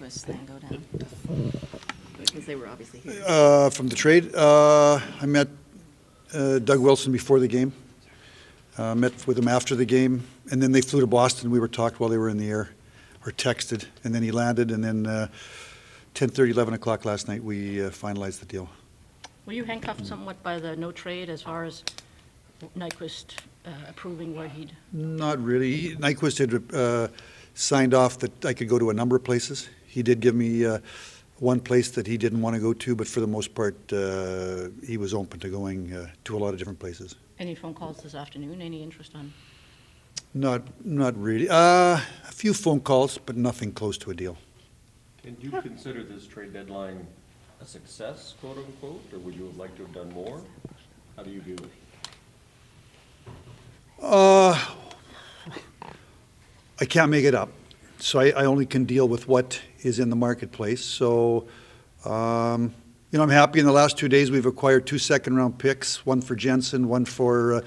Nyquist thing go down? Because they were obviously here. From the trade, I met Doug Wilson before the game, met with him after the game, and then they flew to Boston. We were talked while they were in the air, or texted, and then he landed, and then 10:30, 11 o'clock last night, we finalized the deal. Were you handcuffed somewhat by the no trade as far as Nyquist approving where he'd? Not really. Nyquist had signed off that I could go to a number of places. He did give me one place that he didn't want to go to, but for the most part, he was open to going to a lot of different places. Any phone calls this afternoon? Any interest on? Not really. A few phone calls, but nothing close to a deal. Can you consider this trade deadline a success, quote unquote, or would you have liked to have done more? How do you view it? I can't make it up, so I only can deal with what is in the marketplace. So, I'm happy. In the last 2 days, we've acquired 2 second-round picks, one for Jensen, one for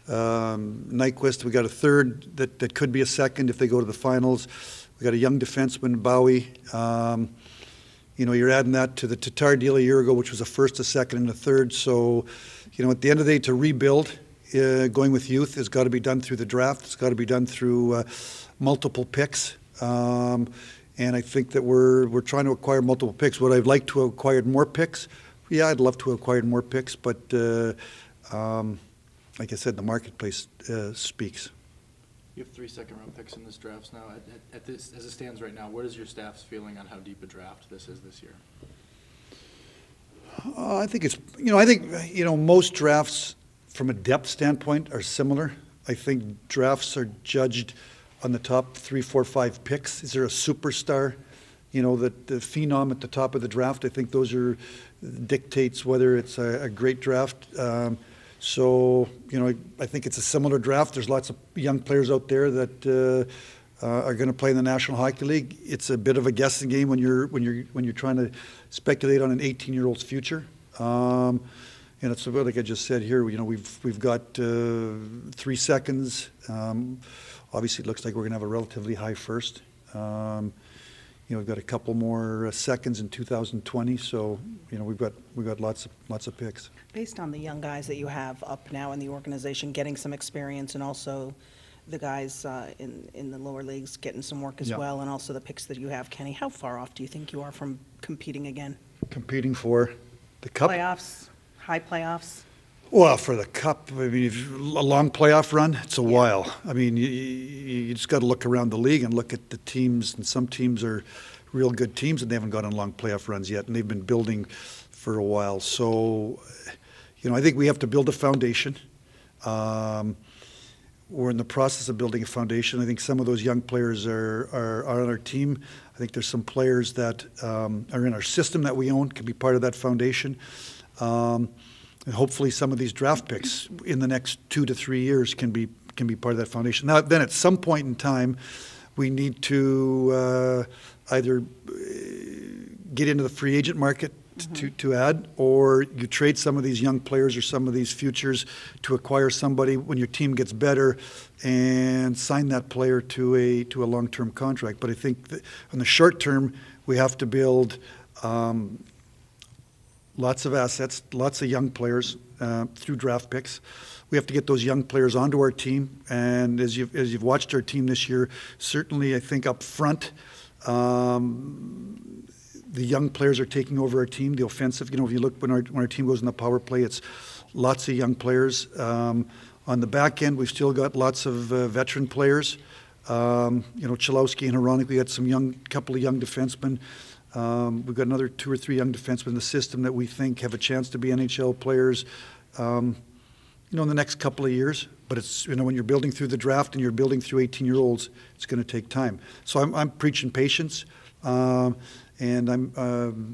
Nyquist. We got a third that could be a second if they go to the finals. We got a young defenseman, Bowie. You're adding that to the Tatar deal a year ago, which was a first, a second, and a third. So, at the end of the day, to rebuild, going with youth has got to be done through the draft. It's got to be done through multiple picks. And I think that we're trying to acquire multiple picks. Would I like to have acquired more picks? Yeah, I'd love to have acquired more picks, but like I said, the marketplace speaks. You have 3 second-round picks in this draft now. At this, as it stands right now, what is your staff's feeling on how deep a draft this is this year? I think it's, I think most drafts from a depth standpoint are similar. I think drafts are judged on the top 3, 4, 5 picks. Is there a superstar, that the phenom at the top of the draft? I think those dictates whether it's a great draft. So, I think it's a similar draft. There's lots of young players out there that are going to play in the National Hockey League. It's a bit of a guessing game when you're trying to speculate on an 18-year-old's future. And it's about, like I just said here. We've got 3 seconds. Obviously, it looks like we're going to have a relatively high first. We've got a couple more seconds in 2020, so we've got lots of picks. Based on the young guys that you have up now in the organization, getting some experience, and also the guys in the lower leagues getting some work as well, and also the picks that you have, Kenny, how far off do you think you are from competing again? Competing for the Cup? Playoffs, high playoffs? Well, for the Cup, a long playoff run, it's a while. You just got to look around the league and look at the teams, and some teams are real good teams, and they haven't gotten long playoff runs yet, and they've been building for a while. So, I think we have to build a foundation. We're in the process of building a foundation. I think some of those young players are on our team. I think there's some players that are in our system that we own, can be part of that foundation. And hopefully some of these draft picks in the next 2 to 3 years can be part of that foundation. Now, then at some point in time, we need to either get into the free agent market to add, or you trade some of these young players or some of these futures to acquire somebody when your team gets better and sign that player to a long-term contract. But I think that in the short term, we have to build lots of assets, lots of young players through draft picks. We have to get those young players onto our team. And as you've watched our team this year, certainly I think up front, the young players are taking over our team. The offensive, if you look when our team goes in the power play, it's lots of young players. On the back end, we've still got lots of veteran players. Chalowski and Hronik, we got couple of young defensemen. We've got another 2 or 3 young defensemen in the system that we think have a chance to be NHL players, in the next couple of years. But it's, when you're building through the draft and you're building through 18-year-olds, it's going to take time. So I'm preaching patience. And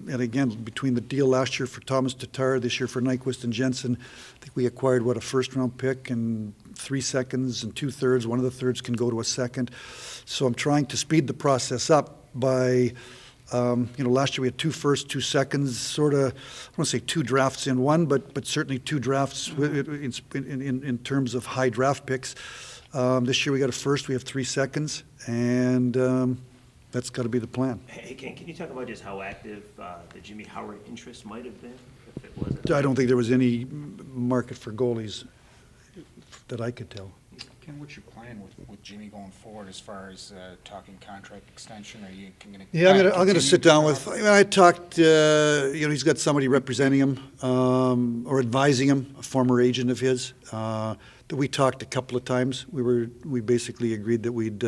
again, between the deal last year for Thomas Tatar, this year for Nyquist and Jensen, I think we acquired, a first-round pick and 3 seconds and 2 thirds. One of the thirds can go to a second. So I'm trying to speed the process up by, last year we had 2 firsts, 2 seconds, sort of, I don't want to say 2 drafts in one, but certainly 2 drafts in terms of high draft picks. This year we got a first, we have 3 seconds, and That's got to be the plan. Hey, Ken, can you talk about just how active the Jimmy Howard interest might have been, if it was? I don't think there was any market for goalies that I could tell. Ken, what's your plan with Jimmy going forward as far as talking contract extension? Are you going to? Yeah, I'm gonna sit down with. I talked. He's got somebody representing him or advising him, a former agent of his. That we talked a couple of times. We basically agreed that we'd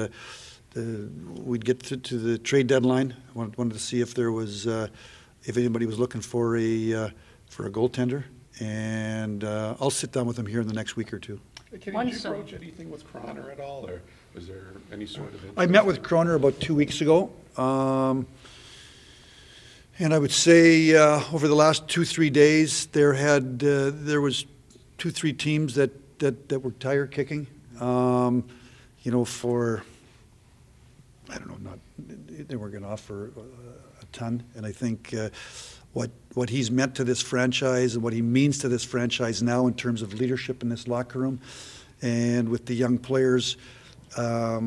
get to the trade deadline. I wanted to see if there was if anybody was looking for a goaltender, and I'll sit down with him here in the next week or two. Kenny, did you broach anything with Croner at all, or was there any sort of interest? I met with Croner about 2 weeks ago, and I would say over the last 2-3 days there was 2-3 teams that were tire kicking. For I don't know, they were going to offer a ton, and I think what he's meant to this franchise and what he means to this franchise now in terms of leadership in this locker room and with the young players, I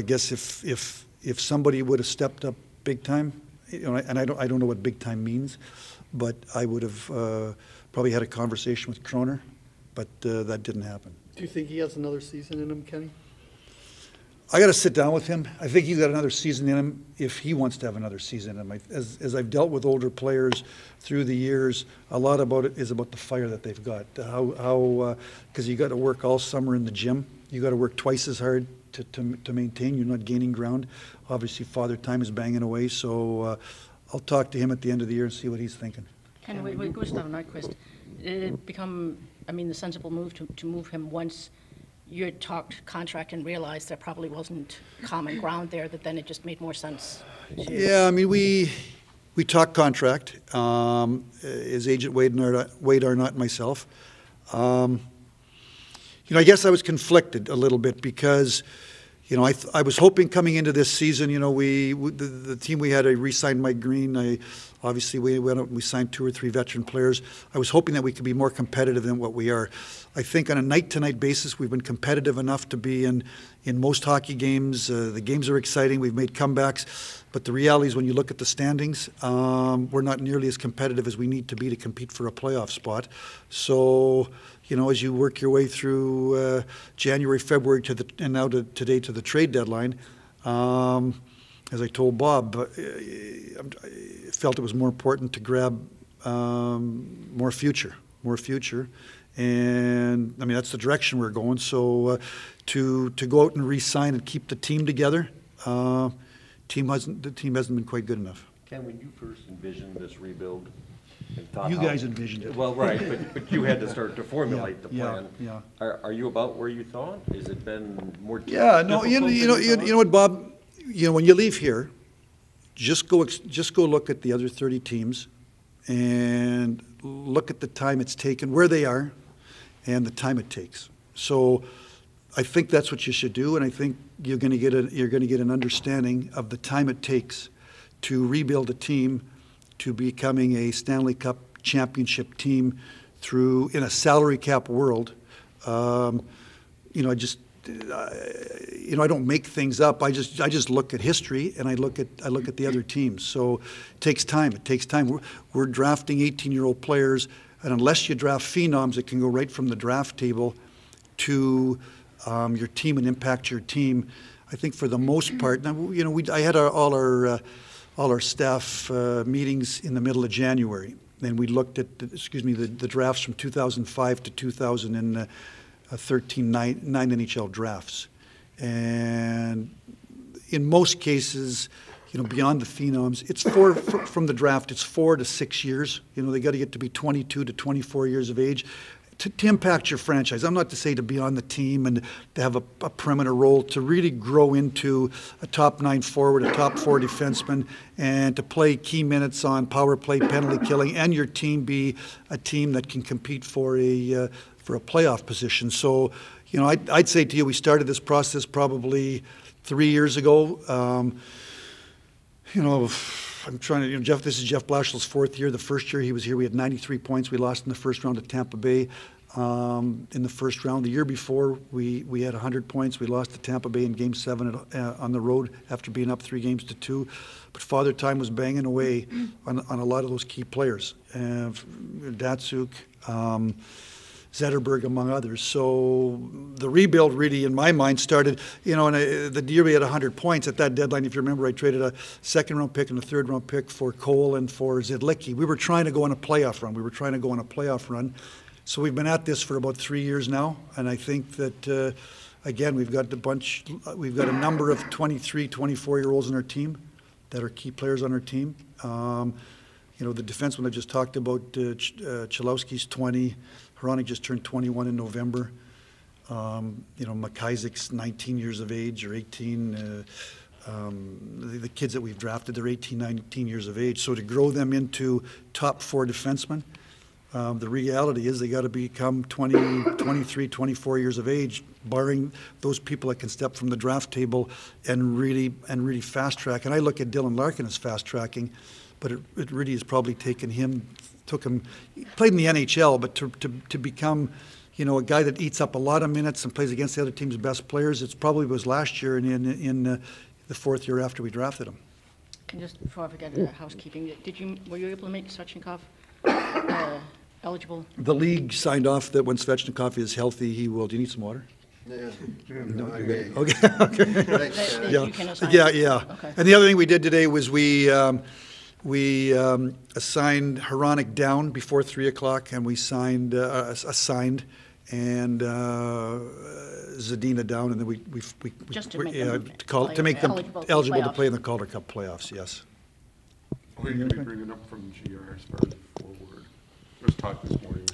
guess if somebody would have stepped up big time, and I don't know what big time means, but I would have probably had a conversation with Croner, but that didn't happen. Do you think he has another season in him, Kenny? I got to sit down with him. I think he's got another season in him if he wants to have another season in him. As I've dealt with older players through the years, a lot about it is about the fire that they've got. Because you got to work all summer in the gym. You got to work twice as hard to maintain. You're not gaining ground. Obviously, Father Time is banging away. So I'll talk to him at the end of the year and see what he's thinking. And with Gustav Nyquist, did it become, the sensible move to move him once you had talked contract and realized there probably wasn't common ground there, that then it just made more sense? Yeah, we talked contract. His agent Wade Arnott and myself. I guess I was conflicted a little bit because, I was hoping coming into this season, the team we had, I re-signed Mike Green. Obviously, we went out and we signed 2 or 3 veteran players. I was hoping that we could be more competitive than what we are. I think on a night-to-night basis, we've been competitive enough to be in most hockey games. The games are exciting. We've made comebacks. But the reality is when you look at the standings, we're not nearly as competitive as we need to be to compete for a playoff spot. So, as you work your way through January, February, and now today to the trade deadline, as I told Bob, I felt it was more important to grab more future. And that's the direction we're going. So to go out and re-sign and keep the team together, the team hasn't been quite good enough. Ken, when you first envisioned this rebuild and thought You guys envisioned it. Well, right, but you had to start to formulate the Yeah, plan. yeah. Are you about where you thought? Has it been more Yeah, no, difficult than you you know what, Bob? When you leave here, just go look at the other 30 teams and look at the time it's taken, where they are, and the time it takes. So I think that's what you should do, and I think you're going to get an understanding of the time it takes to rebuild a team to becoming a Stanley Cup championship team in a salary cap world. I don't make things up. I just look at history and I look at the other teams. So it takes time. We're drafting 18-year-old players, and unless you draft phenoms that can go right from the draft table to your team and impact your team, I think for the most part. Now, I had all our staff meetings in the middle of January, and we looked at the drafts from 2005 to 2013, nine NHL drafts. And in most cases, beyond the phenoms, it's from the draft, it's 4 to 6 years. They got to get to be 22 to 24 years of age to impact your franchise. I'm not to say to be on the team and to have a perimeter role, to really grow into a top 9 forward, a top 4 defenseman, and to play key minutes on power play, penalty killing, and your team be a team that can compete for a playoff position. So, I'd say to you, we started this process probably 3 years ago. I'm trying to, this is Jeff Blashill's 4th year. The first year he was here, we had 93 points. We lost in the first round to Tampa Bay. in the first round. The year before, we had 100 points. We lost to Tampa Bay in Game 7 on the road after being up 3-2. But Father Time was banging away on a lot of those key players. Datsuk, Zetterberg, among others. So the rebuild really, in my mind, started, and the year we had 100 points at that deadline. If you remember, I traded a second-round pick and a third-round pick for Cole and for Zidlicki. We were trying to go on a playoff run. So we've been at this for about 3 years now, and I think that, again, we've got a number of 23, 24-year-olds on our team that are key players on our team. The defenseman I just talked about, Chalowski's 20, Hronik just turned 21 in November. McIsaac's 19 years of age or 18. The kids that we've drafted, they're 18, 19 years of age. So to grow them into top 4 defensemen, the reality is they got to become 20, 23, 24 years of age, barring those people that can step from the draft table and really fast track. And I look at Dylan Larkin as fast tracking, but it really has probably took him, he played in the NHL, but to become, a guy that eats up a lot of minutes and plays against the other team's best players, it probably was last year and in the 4th year after we drafted him. Just before I forget, housekeeping, were you able to make Svechnikov eligible? The league signed off that when Svechnikov is healthy, he will. Do you need some water? Yeah. No, okay. Okay. You can assign. Yeah. Okay. And the other thing we did today was we assigned Hronik down before 3 o'clock, and we assigned Zadina down, and then we Just to make them eligible to play in the Calder Cup playoffs. Yes. Who are you going to be bringing up from GR as far as forward? There was talk this morning.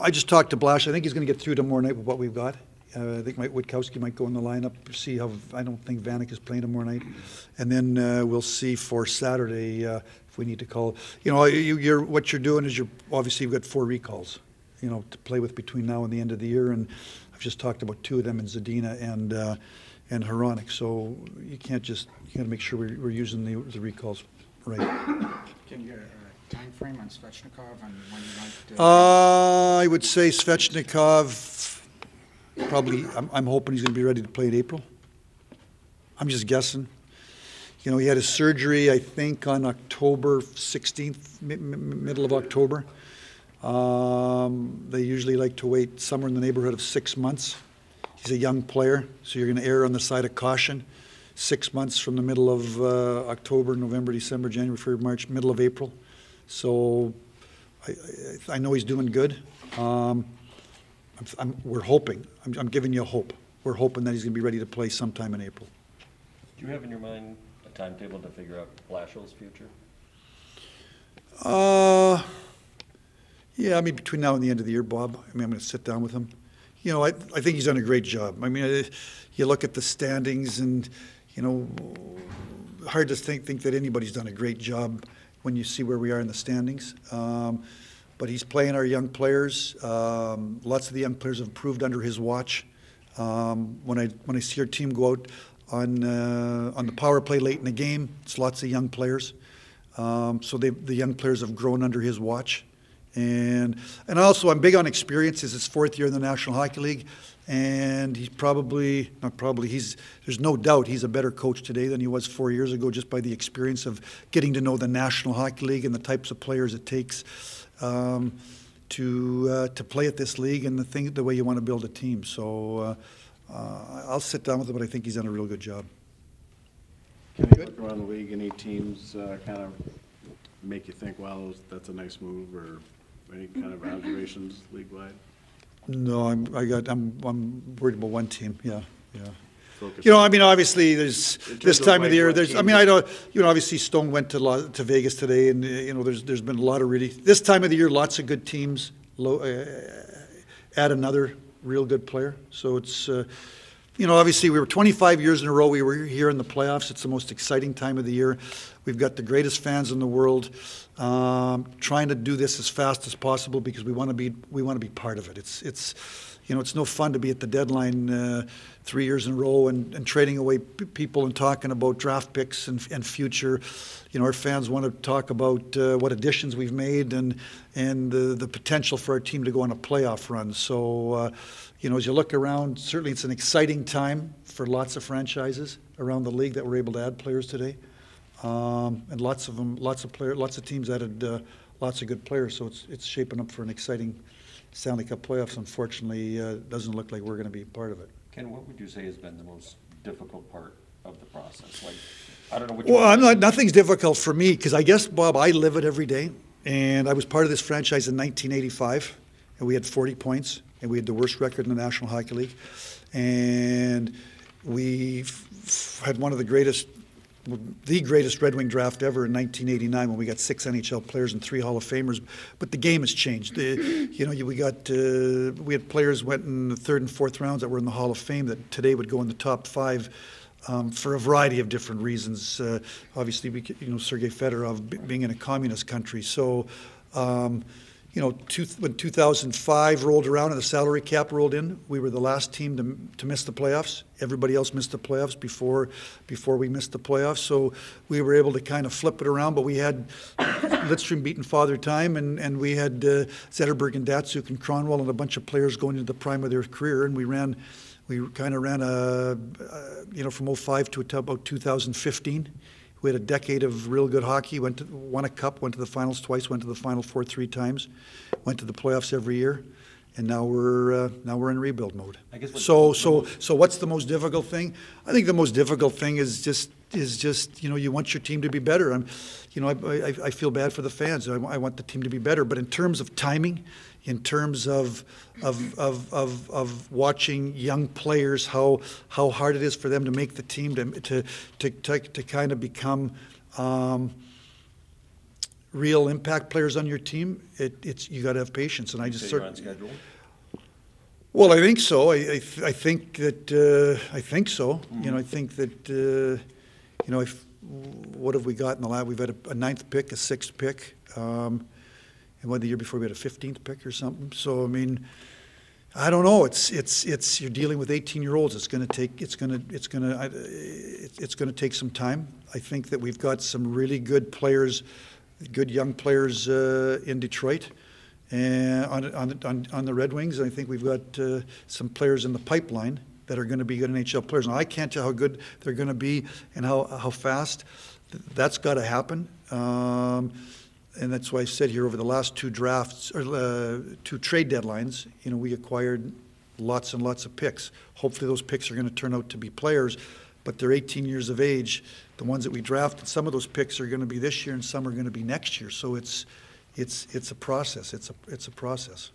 I just talked to Blash. I think he's going to get through tomorrow night with what we've got. I think Witkowski might go in the lineup, see how. I don't think Vanek is playing tomorrow night, and then we'll see for Saturday if we need to call. What you're doing is obviously you've got 4 recalls, to play with between now and the end of the year, and I've just talked about 2 of them in Zadina and Hronik. So you got to make sure we're using the recalls right. Can you get a time frame on Svechnikov and when you might? I would say Svechnikov. Probably, I'm hoping he's going to be ready to play in April. I'm just guessing. He had his surgery, I think, on October 16th, middle of October. They usually like to wait somewhere in the neighborhood of 6 months. He's a young player, so you're going to err on the side of caution. 6 months from the middle of October, November, December, January, February, March, middle of April. So I know he's doing good. We're hoping. I'm giving you hope. We're hoping that he's going to be ready to play sometime in April. Do you have in your mind a timetable to figure out Blashill's future? Yeah, between now and the end of the year, Bob. I'm going to sit down with him. I think he's done a great job. You look at the standings and, hard to think that anybody's done a great job when you see where we are in the standings. But he's playing our young players. Lots of the young players have improved under his watch. When I see our team go out on the power play late in the game, it's lots of young players. So the young players have grown under his watch. And also, I'm big on experience. It's his 4th year in the National Hockey League, and there's no doubt he's a better coach today than he was 4 years ago, just by the experience of getting to know the National Hockey League and the types of players it takes to play at this league and the way you want to build a team. So I'll sit down with him, but I think he's done a real good job. Can you look around the league, any teams kind of make you think, wow, that's a nice move, or any kind of observations league-wide? No, I'm worried about one team. Yeah. Focus. Obviously, there's this time of the year. Obviously, Stone went to Vegas today, and there's been a lot of this time of the year, lots of good teams. Add another real good player. So it's obviously we were 25 years in a row. We were here in the playoffs. It's the most exciting time of the year. We've got the greatest fans in the world. Trying to do this as fast as possible because we want to be part of it. It's you know, it's no fun to be at the deadline 3 years in a row and trading away people and talking about draft picks and future. You know, our fans want to talk about what additions we've made and the potential for our team to go on a playoff run. So, you know, as you look around, certainly it's an exciting time for lots of franchises around the league that were able to add players today. And lots of teams added lots of good players. So it's shaping up for an exciting Stanley Cup playoffs. Unfortunately, doesn't look like we're going to be part of it. Ken, what would you say has been the most difficult part of the process? Like, I don't know what. Well, nothing's difficult for me because I guess, Bob, I live it every day. And I was part of this franchise in 1985, and we had 40 points, and we had the worst record in the National Hockey League. And we had one of the greatest Red Wing draft ever in 1989 when we got 6 NHL players and 3 Hall of Famers. But the game has changed. You know, we had players went in the 3rd and 4th rounds that were in the Hall of Fame that today would go in the top 5 for a variety of different reasons. Obviously, you know, Sergei Fedorov being in a communist country. So, you know, when 2005 rolled around and the salary cap rolled in, we were the last team to miss the playoffs. Everybody else missed the playoffs before we missed the playoffs. So we were able to kind of flip it around. But we had Lidstrom beating Father Time, and we had Zetterberg and Datsuk and Cronwall and a bunch of players going into the prime of their career. And we kind of ran you know, from 05 to about 2015. We had a decade of real good hockey, won a cup, went to the finals twice, went to the Final Four 3 times, went to the playoffs every year, and now we're in rebuild mode. I guess So what's the most difficult thing? I think the most difficult thing is just you know, you want your team to be better. I feel bad for the fans. I want the team to be better, but in terms of timing, in terms of watching young players, how hard it is for them to make the team, to kind of become real impact players on your team, you got to have patience. And I just you're on schedule? Well, I think so. I think so. You know, I think that you know, what have we got in the lab? We've had a 9th pick, a 6th pick. And the year before we had a 15th pick or something. So I mean, I don't know. It's you're dealing with 18-year-olds. It's going to take some time. I think that we've got some really good players, good young players in Detroit, and on the Red Wings. I think we've got some players in the pipeline that are going to be good NHL players. Now I can't tell how good they're going to be and how fast. That's got to happen. And that's why I said here over the last 2 drafts, or 2 trade deadlines, you know, we acquired lots and lots of picks. Hopefully those picks are going to turn out to be players, but they're 18 years of age. The ones that we drafted, some of those picks are going to be this year and some are going to be next year. So it's a process. It's a process.